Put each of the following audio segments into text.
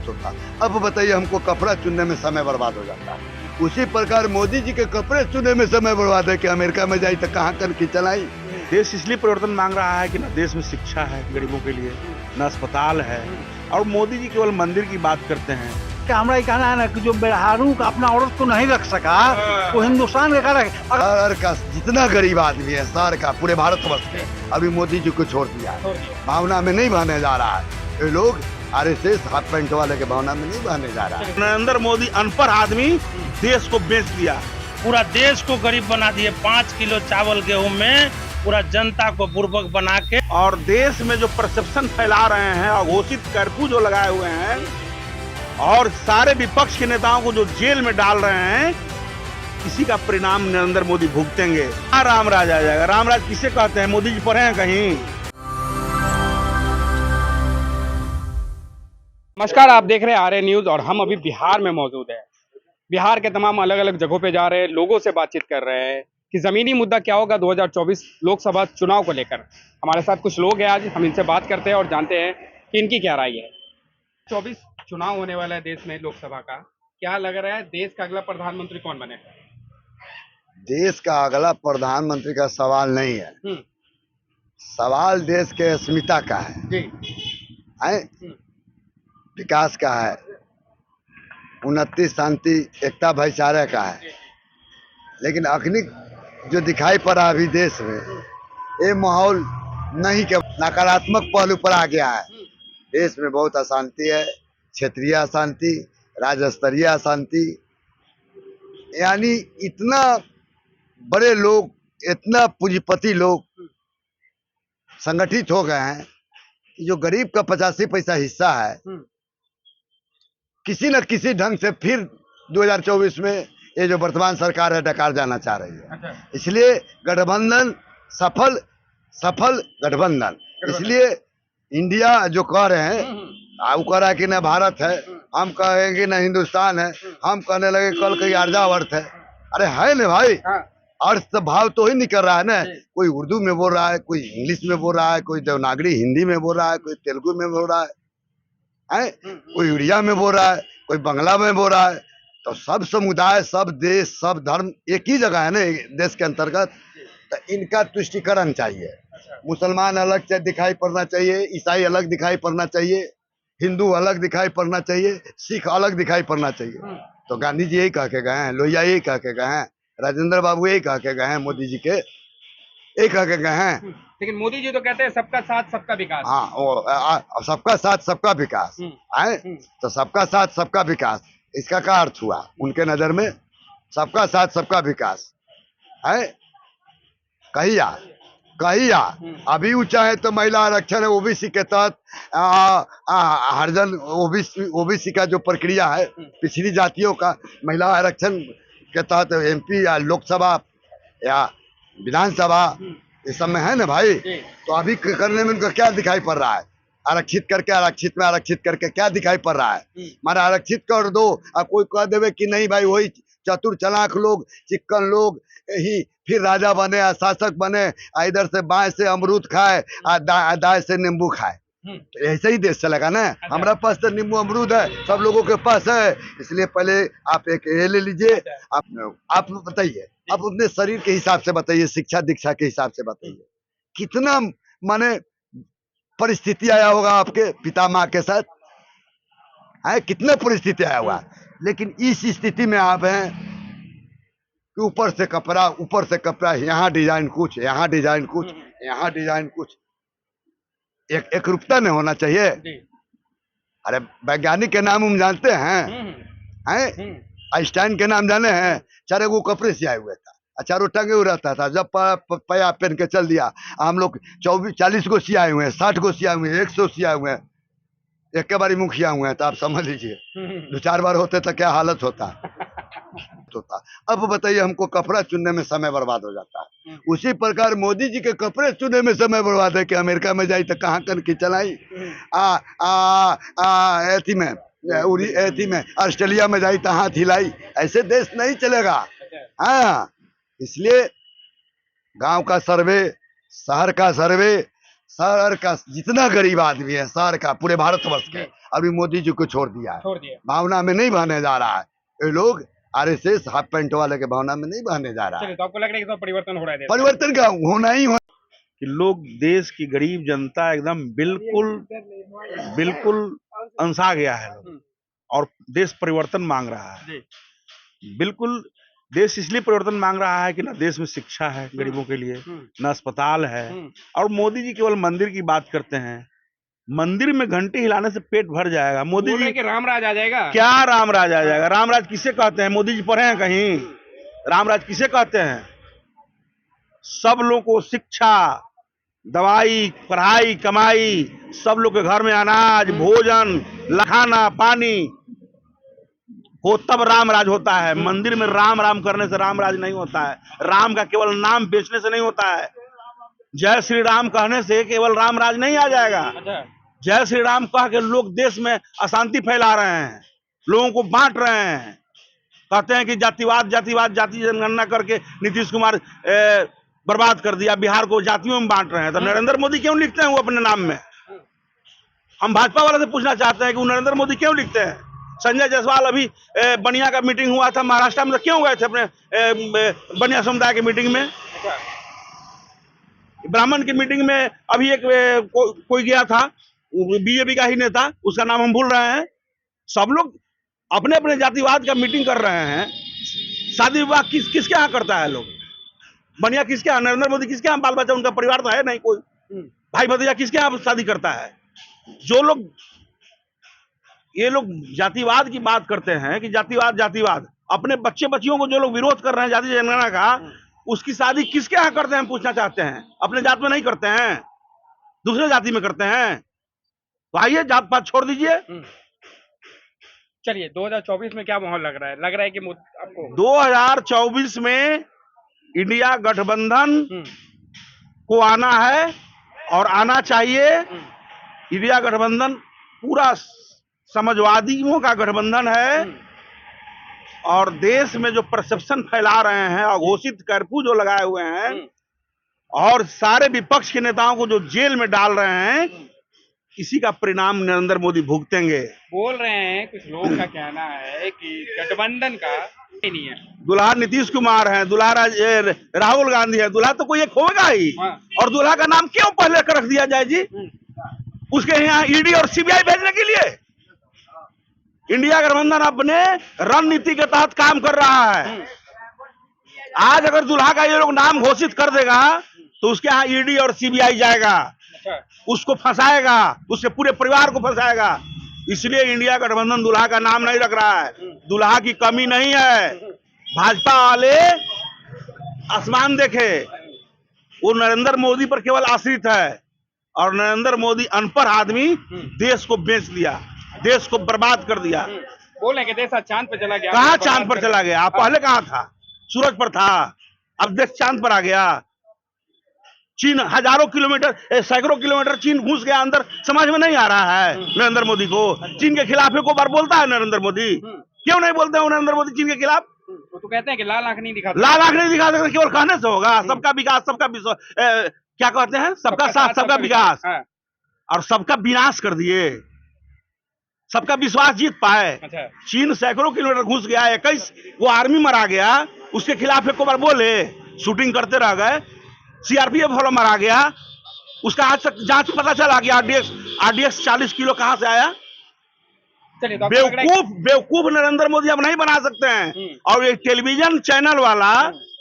खर्च होता। अब बताइए हमको कपड़ा चुनने में समय बर्बाद हो जाता है। उसी प्रकार मोदी जी के कपड़े चुनने में समय बर्बाद है कि अमेरिका में जाई तो कहाँ कनकी चलाई। देश इसलिए परिवर्तन मांग रहा है कि न देश में शिक्षा है गरीबों के लिए, न अस्पताल है, और मोदी जी केवल मंदिर की बात करते हैं। क्या हमारा ये कहना है ना कि जो बेहारू का अपना औरत को नहीं रख सका वो हिंदुस्तान का कारण है। शहर का जितना गरीब आदमी है शहर का पूरे भारतवर्ष में अभी मोदी जी को छोड़ दिया है। भावना में नहीं बहने जा रहा है। ये लोग आरएसएस हाफ पैंट वाले के भावना में नहीं बहने जा रहा है। नरेंद्र मोदी अनपढ़ आदमी देश को बेच दिया, पूरा देश को गरीब बना दिए। 5 किलो चावल गेहूं में पूरा जनता को बुर्बक बना के, और देश में जो परसेप्शन फैला रहे हैं, अघोषित कर्फ्यू जो लगाए हुए हैं और सारे विपक्ष के नेताओं को जो जेल में डाल रहे हैं, इसी का परिणाम नरेंद्र मोदी भुगतेंगे। राम राज आ जाएगा। राम राज किसे कहते हैं? मोदी जी पढ़े हैं कहीं? नमस्कार, आप देख रहे हैं आर्य न्यूज और हम अभी बिहार में मौजूद हैं। बिहार के तमाम अलग अलग जगहों पे जा रहे हैं, लोगों से बातचीत कर रहे हैं कि जमीनी मुद्दा क्या होगा 2024 लोकसभा चुनाव को लेकर। हमारे साथ कुछ लोग हैं, आज हम इनसे बात करते हैं और जानते हैं कि इनकी क्या राय है। 24 चुनाव होने वाला है देश में, लोकसभा का। क्या लग रहा है देश का अगला प्रधानमंत्री कौन बने? देश का अगला प्रधानमंत्री का सवाल नहीं है, सवाल देश के अस्मिता का जी। है, विकास का है, उन्नति, शांति, एकता, भाईचारे का है। लेकिन अखनी जो दिखाई पड़ा अभी देश में, ये माहौल नहीं के नकारात्मक पहलू पर आ गया है। देश में बहुत अशांति है, क्षेत्रीय अशांति, राज्य स्तरीय अशांति। यानी इतना बड़े लोग, इतना पूंजीपति लोग संगठित हो गए हैं कि जो गरीब का 85 पैसा हिस्सा है, किसी न किसी ढंग से फिर 2024 में ये जो वर्तमान सरकार है डकार जाना चाह रही है। इसलिए गठबंधन सफल गठबंधन। इसलिए इंडिया जो कह रहे हैं, वो कह रहा है कि न भारत है, हम कहेंगे न हिंदुस्तान है, हम कहने लगे कल कई अर्जावर्त है। अरे है न भाई, अर्थ भाव तो ही निकल रहा है ना। कोई उर्दू में बोल रहा है, कोई इंग्लिश में बोल रहा है, कोई देवनागरी हिंदी में बोल रहा है, कोई तेलुगु में बोल रहा है, कोई उड़िया में बोल रहा है, कोई बंगला में बोल रहा है। तो सब समुदाय, सब देश, सब धर्म एक ही जगह है ना देश के अंतर्गत। तो इनका तुष्टिकरण चाहिए। मुसलमान अलग से दिखाई पड़ना चाहिए, ईसाई अलग दिखाई पड़ना चाहिए, हिंदू अलग दिखाई पड़ना चाहिए, सिख अलग दिखाई पड़ना चाहिए। तो गांधी जी यही कह के गए हैं, लोहिया यही कह के गए हैं, राजेंद्र बाबू यही कह के गए हैं, मोदी जी के यही कह के गए हैं। लेकिन मोदी जी तो कहते हैं सबका साथ सबका विकास। हाँ, सबका साथ सबका विकास है। तो सबका साथ सबका विकास, इसका क्या अर्थ हुआ उनके नजर में? सबका साथ सबका विकास है कहिया अभी वो चाहे तो महिला आरक्षण है, ओबीसी के तहत हरजन ओबीसी का जो प्रक्रिया है, पिछड़ी जातियों का महिला आरक्षण के तहत एमपी या लोकसभा या विधानसभा इस सब में है ना भाई। तो अभी करने में उनका क्या दिखाई पड़ रहा है? आरक्षित करके आरक्षित करके क्या दिखाई पड़ रहा है? हमारा आरक्षित कर दो। अब कोई कह देवे कि नहीं भाई, वही चतुर चालाक लोग, चिक्कन लोग ही फिर राजा बने, शासक बने, इधर से बाएं से अमरूद खाए, दाएं से नींबू खाए। तो ऐसे ही देश चलेगा ना। हमारा पास तो नींबू अमरूद है, सब लोगों के पास है। इसलिए पहले आप एक ये ले लीजिए। आप बताइए, आप अपने शरीर के हिसाब से बताइए, शिक्षा दीक्षा के हिसाब से बताइए, कितना माने परिस्थिति आया होगा आपके पिता माँ के साथ, है कितने परिस्थिति आया हुआ। लेकिन इस स्थिति में आप हैं कि ऊपर से कपड़ा, यहाँ डिजाइन कुछ, यहाँ डिजाइन कुछ, यहाँ डिजाइन कुछ। एक रूपता नहीं होना चाहिए। अरे वैज्ञानिक के नाम हम जानते हैं, आइंस्टाइन के नाम जाने हैं। चारे वो कपड़े से आए हुए था, चारों टंगे हुए रहता था। जब पया पहन के चल दिया, हम लोग 40 को सियाए हुए हैं, 60 को सियाए हुए हैं, 100 सियाए हुए हैं, एक के बारी मुखिया हुए हैं। तो आप समझ लीजिए 2-4 बार होते तो क्या हालत होता। अब बताइए हमको कपड़ा चुनने में समय बर्बाद हो जाता है। उसी प्रकार मोदी जी के कपड़े चुनने में समय बर्बाद है कि अमेरिका में जाई तो कहाँ कनकी चलाई, एथी में ऑस्ट्रेलिया में जाई तो हाथ हिलाई। ऐसे देश नहीं चलेगा। हाँ, इसलिए गांव का सर्वे, शहर का सर्वे, शहर का जितना गरीब आदमी है, शहर का, पूरे भारतवर्ष के, अभी मोदी जी को छोड़ दिया है। छोड़ दिया। भावना में नहीं बहने जा रहा है। ये लोग आरएसएस हाफ पैंट वाले के भावना में नहीं बहने जा रहा है। चलिए, तो आपको लग रहा है कि इसमें परिवर्तन हो रहा है देश में? परिवर्तन का होना ही हो। कि लोग, देश की गरीब जनता एकदम बिल्कुल अंसा गया है लोग, और देश परिवर्तन मांग रहा है। बिल्कुल देश इसलिए परिवर्तन मांग रहा है कि ना देश में शिक्षा है गरीबों के लिए, ना अस्पताल है। और मोदी जी केवल मंदिर की बात करते हैं। मंदिर में घंटी हिलाने से पेट भर जाएगा। मोदी जी कि रामराज आ जाएगा? क्या रामराज आ जाएगा? रामराज किसे कहते हैं? मोदी जी पढ़े हैं कहीं? रामराज किसे कहते हैं? सब लोगों को शिक्षा, दवाई, पढ़ाई, कमाई, सब लोग के घर में अनाज, भोजन, खाना, पानी हो, तब रामराज होता है। मंदिर में राम राम करने से रामराज नहीं होता है। राम का केवल नाम बेचने से नहीं होता है। जय श्री राम कहने से केवल रामराज नहीं आ जाएगा। जय श्री राम कह के लोग देश में अशांति फैला रहे हैं, लोगों को बांट रहे हैं। कहते हैं कि जातिवाद जातिवाद जाति जनगणना करके नीतीश कुमार बर्बाद कर दिया, बिहार को जातियों में बांट रहे हैं। तो नरेंद्र मोदी क्यों लिखते हैं वो अपने नाम में? हम भाजपा वाले से पूछना चाहते हैं कि वो नरेंद्र मोदी क्यों लिखते हैं? संजय जायसवाल अभी बनिया का मीटिंग हुआ था महाराष्ट्र में, तो क्यों गए थे अपने बनिया समुदाय की मीटिंग में? ब्राह्मण की मीटिंग में अभी एक कोई गया था, बीजेपी का ही नेता, उसका नाम हम भूल रहे हैं। सब लोग अपने अपने जातिवाद का मीटिंग कर रहे हैं। शादी विवाह किसके यहाँ करता है लोग? बनिया किसके यहाँ? नरेंद्र मोदी किसके यहाँ बाल बच्चा, उनका परिवार तो है नहीं कोई। भाई भतीजा किसके यहाँ शादी करता है? जो लोग, ये लोग जातिवाद की बात करते हैं कि जातिवाद जातिवाद, अपने बच्चे बच्चियों को जो लोग विरोध कर रहे हैं जाति जनगणना का, उसकी शादी किसके यहाँ करते हैं पूछना चाहते हैं? अपने जात में नहीं करते हैं, दूसरे जाति में करते हैं। तो आइए, जात पात छोड़ दीजिए। चलिए, 2024 में क्या माहौल लग रहा है? लग रहा है कि आपको 2024 में इंडिया गठबंधन को आना है और आना चाहिए। इंडिया गठबंधन पूरा समाजवादियों का गठबंधन है, और देश में जो परसेप्शन फैला रहे हैं, अघोषित कर्फ्यू जो लगाए हुए हैं, और सारे विपक्ष के नेताओं को जो जेल में डाल रहे हैं, इसी का परिणाम नरेंद्र मोदी भुगतेंगे। बोल रहे हैं कुछ लोग का कहना है कि गठबंधन का नहीं है, दुल्हा नीतीश कुमार है, दुल्हा राहुल गांधी है, दुल्हा तो कोई एक होगा ही। और दुल्हा का नाम क्यों पहले कर रख दिया जाए जी? उसके यहाँ ईडी और सीबीआई भेजने के लिए? इंडिया गठबंधन अपने रणनीति के तहत काम कर रहा है। आज अगर दुल्हा का ये लोग नाम घोषित कर देगा तो उसके यहाँ ईडी और सीबीआई जाएगा, उसको फंसाएगा, उसके पूरे परिवार को फंसाएगा। इसलिए इंडिया गठबंधन दुल्हा का नाम नहीं रख रहा है। दुल्हा की कमी नहीं है। भाजपा वाले आसमान देखे, वो नरेंद्र मोदी पर केवल आश्रित है, और नरेंद्र मोदी अनपढ़ आदमी देश को बेच दिया, देश को बर्बाद कर दिया। बोले कि देश चांद पर चला गया। कहाँ चांद पर चला गया? पहले कहाँ था? सूरज पर था, अब देश चांद पर आ गया। चीन हजारों किलोमीटर, सैकड़ों किलोमीटर चीन घुस गया अंदर, समझ में नहीं आ रहा है नरेंद्र मोदी को। चीन के खिलाफ एक बार बोलता है नरेंद्र मोदी, क्यों नहीं बोलते हैं नरेंद्र मोदी चीन के खिलाफ? तो कहते हैं कि लाल आंख नहीं दिखा, लाल आंख नहीं दिखा सकते, केवल कहने से होगा। सबका विकास, सबका क्या कहते हैं, सबका साथ सबका विकास, और सबका विनाश कर दिए। सबका विश्वास जीत पाए। चीन सैकड़ों किलोमीटर घुस गया, 21 वो आर्मी मरा गया, उसके खिलाफ एक बार बोले, शूटिंग करते रह गए। सीआरपीएफ वाला मारा गया, उसका आज तक जांच पता चला गया। आरडीएक्स 40 किलो कहां से आया? बेवकूफ नरेंद्र मोदी अब नहीं बना सकते हैं। और ये टेलीविजन चैनल वाला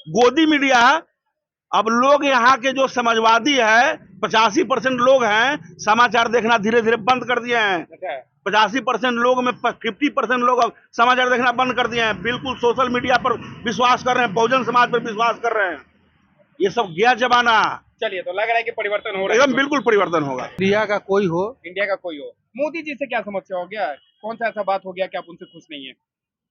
गोदी मीडिया, अब लोग यहाँ के जो समाजवादी है, 85% लोग हैं, समाचार देखना धीरे धीरे बंद कर दिए हैं। 85% लोग में 50% लोग अब समाचार देखना बंद कर दिए हैं। बिल्कुल सोशल मीडिया पर विश्वास कर रहे हैं, बहुजन समाज पर विश्वास कर रहे हैं। ये सब गया जमाना। चलिए, तो लग रहा है कि परिवर्तन हो रहा है। एकदम बिल्कुल परिवर्तन होगा। इंडिया का कोई हो, इंडिया का कोई हो। मोदी जी से क्या समस्या हो गया? कौन सा ऐसा बात हो गया कि आप उनसे खुश नहीं है?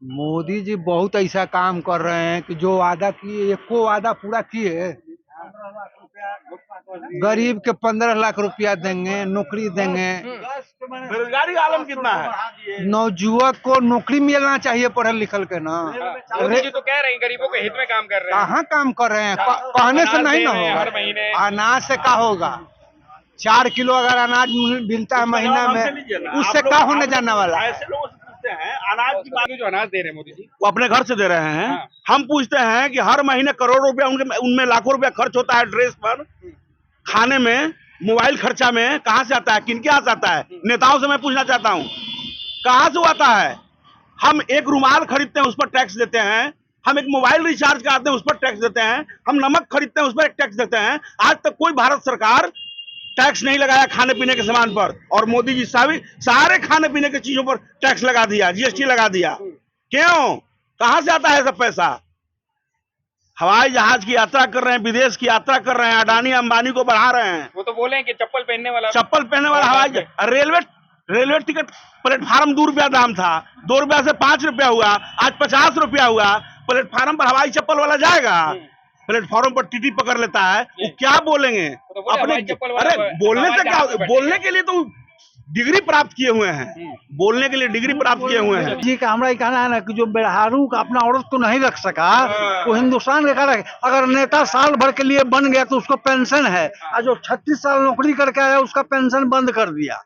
मोदी जी बहुत ऐसा काम कर रहे हैं कि जो वादा किए, एको वादा पूरा किए। गरीब के 15 लाख रुपया देंगे, नौकरी देंगे। बेरोजगारी का आलम कितना है? नवजुवक को नौकरी मिलना चाहिए, पढ़ल लिखल के ना। मोदी जी तो कह रहे हैं गरीबों के हित में काम कर रहे हैं। कहाँ काम कर रहे हैं? कहने से नहीं ना होगा। हर महीने अनाज से क्या होगा? 4 किलो अगर अनाज मिलता है महीना में, उससे क्या होने जाने वाला है? ऐसे लोगों से पूछते हैं अनाज की बात, जो अनाज दे रहे हैं मोदी जी, वो अपने घर से दे रहे हैं। हाँ। हम पूछते हैं कि हर महीने करोड़ों रुपया उनमें लाखों रुपया खर्च होता है ड्रेस पर, खाने में, मोबाइल खर्चा में, कहाँ से आता है, किनके हाथ से आता है? नेताओं से मैं पूछना चाहता हूँ कहाँ से आता है? हम एक रुमाल खरीदते हैं उस पर टैक्स देते हैं, हम एक मोबाइल रिचार्ज कराते हैं उस पर टैक्स देते हैं, हम नमक खरीदते हैं उस पर एक टैक्स देते हैं। आज तक कोई भारत सरकार टैक्स नहीं लगाया खाने पीने के सामान पर, और मोदी जी सारे खाने पीने की चीजों पर टैक्स लगा दिया, जीएसटी लगा दिया। क्यों? कहां से आता है सब पैसा? हवाई जहाज की यात्रा कर रहे हैं, विदेश की यात्रा कर रहे हैं, अडानी अंबानी को बढ़ा रहे हैं। वो तो बोले हैं कि चप्पल पहनने वाला हवाई रेलवे टिकट प्लेटफार्म 2 रुपया दाम था, 2 रुपया से 5 रुपया हुआ, आज 50 रुपया हुआ। प्लेटफार्म पर हवाई चप्पल वाला जाएगा, प्लेटफॉर्म पर टीटी पकड़ लेता है, वो क्या बोलेंगे? अपने अरे बोलने से क्या, बोलने के लिए तो डिग्री प्राप्त किए हुए हैं, बोलने के लिए डिग्री प्राप्त किए हुए हैं। जी का हमारा ये कहना है ना कि जो बेहारू का अपना औरत को नहीं रख सका, वो हिंदुस्तान के कारण, अगर नेता साल भर के लिए बन गया तो उसको पेंशन है, और जो 36 साल नौकरी करके आया उसका पेंशन बंद कर दिया।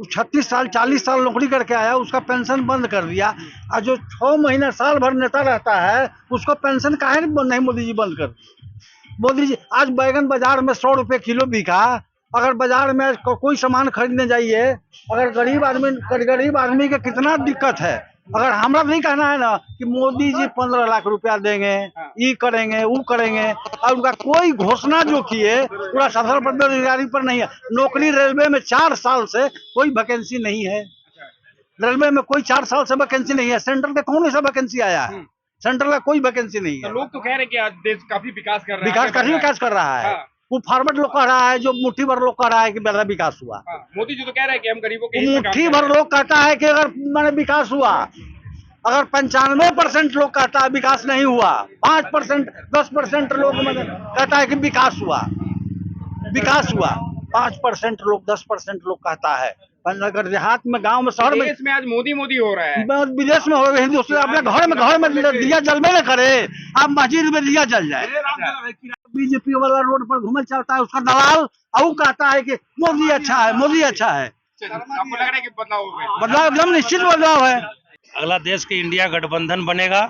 36 साल 40 साल नौकरी करके आया उसका पेंशन बंद कर दिया, और जो 6 महीना साल भर नेता रहता है उसको पेंशन काहे नहीं मोदी जी बंद कर दिए? मोदी जी आज बैगन बाजार में 100 रुपये किलो बिका, अगर बाजार में कोई सामान खरीदने जाइए, अगर गरीब आदमी के कितना दिक्कत है। अगर हमारा नहीं कहना है ना कि मोदी जी 15 लाख रुपया देंगे, ये करेंगे वो करेंगे, और उनका कोई घोषणा जो किए पूरा सफल पर बेरोजगारी पर नहीं है। नौकरी रेलवे में 4 साल से कोई वैकेंसी नहीं है, रेलवे में कोई 4 साल से वैकेंसी नहीं है। सेंट्रल का कौन सा वैकेंसी आया है? सेंट्रल का कोई वैकेंसी नहीं है। तो लोग तो कह रहे हैं कि आज देश काफी विकास कर रहा है, विकास कर रहा है। हाँ। वो फॉरवर्ड लोग कह रहा है, जो मुट्ठी भर लोग कह रहा है कि मेरा विकास हुआ। मोदी जी तो कह रहे हैं कि हम गरीबों के हित में काम मुट्ठी कर भर रहे हैं। लोग कहता है कि अगर मैंने विकास हुआ, अगर 95% लोग कहता है विकास नहीं हुआ, 5% 10% लोग कहता है कि विकास हुआ, 5% लोग 10% लोग कहता है। अगर देहात में, गांव में, शहर में, देश में आज मोदी हो रहा है, विदेश में हो गए, हिंदुस्तान अपने घर में दिया जलबे न करे, आप मस्जिद में दिया जल जाए। बीजेपी वाला रोड पर घूमल चलता है, उसका दलाल और कहता है कि मोदी अच्छा है, मोदी अच्छा है। आपको लग रहा है कि बदलाव होगा? बदलाव एकदम निश्चित बदलाव है। अगला देश के इंडिया गठबंधन बनेगा,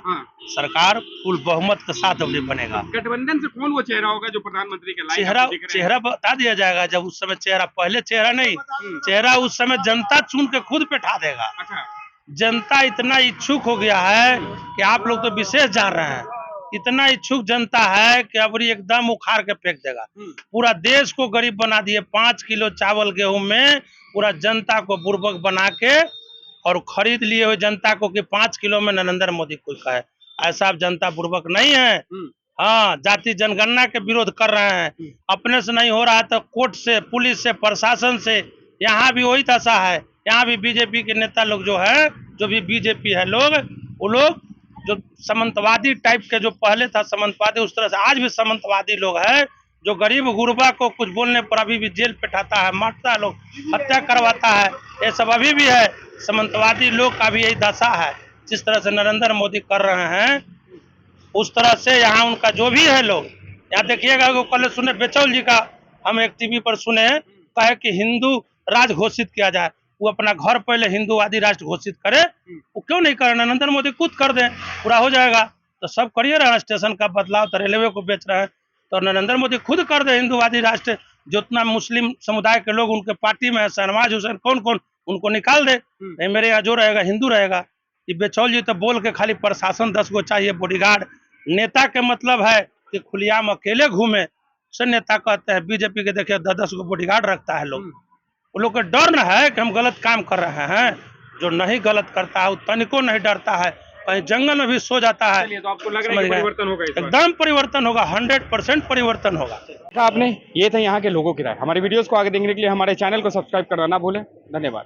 सरकार फुल बहुमत के साथ अभी बनेगा। गठबंधन से कौन वो चेहरा होगा जो प्रधानमंत्री के लायक? चेहरा बता दिया जाएगा जब उस समय चेहरा, पहले चेहरा नहीं, चेहरा उस समय जनता चुन के खुद बैठा देगा। जनता इतना इच्छुक हो गया है कि आप लोग तो विशेष जान रहे हैं, इतना इच्छुक जनता है कि अब एकदम उखाड़ के फेंक देगा। पूरा देश को गरीब बना दिए, 5 किलो चावल गेहूं में पूरा जनता को बुर्बक बना के और खरीद लिए हुए जनता को कि 5 किलो में नरेंद्र मोदी कोई कहे। ऐसा अब जनता बुर्बक नहीं है। हाँ, जाति जनगणना के विरोध कर रहे हैं, अपने से नहीं हो रहा है तो कोर्ट से, पुलिस से, प्रशासन से, यहाँ भी वही दशा है। यहाँ भी बीजेपी के नेता लोग जो है, जो भी बीजेपी है लोग, वो लोग जो सामंतवादी टाइप के, जो पहले था सामंतवादी, उस तरह से आज भी सामंतवादी लोग है, जो गरीब गुरबा को कुछ बोलने पर अभी भी जेल बैठाता है, मारता है, लोग हत्या करवाता है, ये सब अभी भी है। सामंतवादी लोग का भी यही दशा है। जिस तरह से नरेंद्र मोदी कर रहे हैं उस तरह से यहाँ उनका जो भी है लोग, यहाँ देखिएगा वो कल सुने बेचौल जी का, हम एक टीवी पर सुने, कहे कि हिंदू राज घोषित किया जाए। वो अपना घर पहले हिंदूवादी राष्ट्र घोषित करे, वो क्यों नहीं करे? नरेंद्र मोदी खुद कर दे, पूरा हो जाएगा। तो सब करिए रहा, स्टेशन का बदलाव तो रेलवे को बेच रहे हैं, तो नरेंद्र मोदी खुद कर दे हिंदूवादी राष्ट्र। जितना मुस्लिम समुदाय के लोग उनके पार्टी में है, शहनवाज हुसैन कौन कौन, उनको निकाल दे। नहीं मेरे यहाँ जो रहेगा हिंदू रहेगा। ये बेचौल जी तो बोल के खाली प्रशासन 10 गो चाहिए बॉडीगार्ड, नेता के मतलब है कि खुलेआम अकेले घूमे से नेता कहते हैं। बीजेपी के देखिए 10 गो बॉडीगार्ड रखता है लोग, वो लोग को डर न है कि हम गलत काम कर रहे हैं। जो नहीं गलत करता है वो तनिको नहीं डरता है, कहीं जंगल में भी सो जाता है। तो आपको लग रहा है कि परिवर्तन होगा? एकदम परिवर्तन होगा, 100% परिवर्तन होगा। आपने ये थे यहाँ के लोगों की राय। हमारे वीडियोस को आगे देखने के लिए हमारे चैनल को सब्सक्राइब करना ना भूलें। धन्यवाद।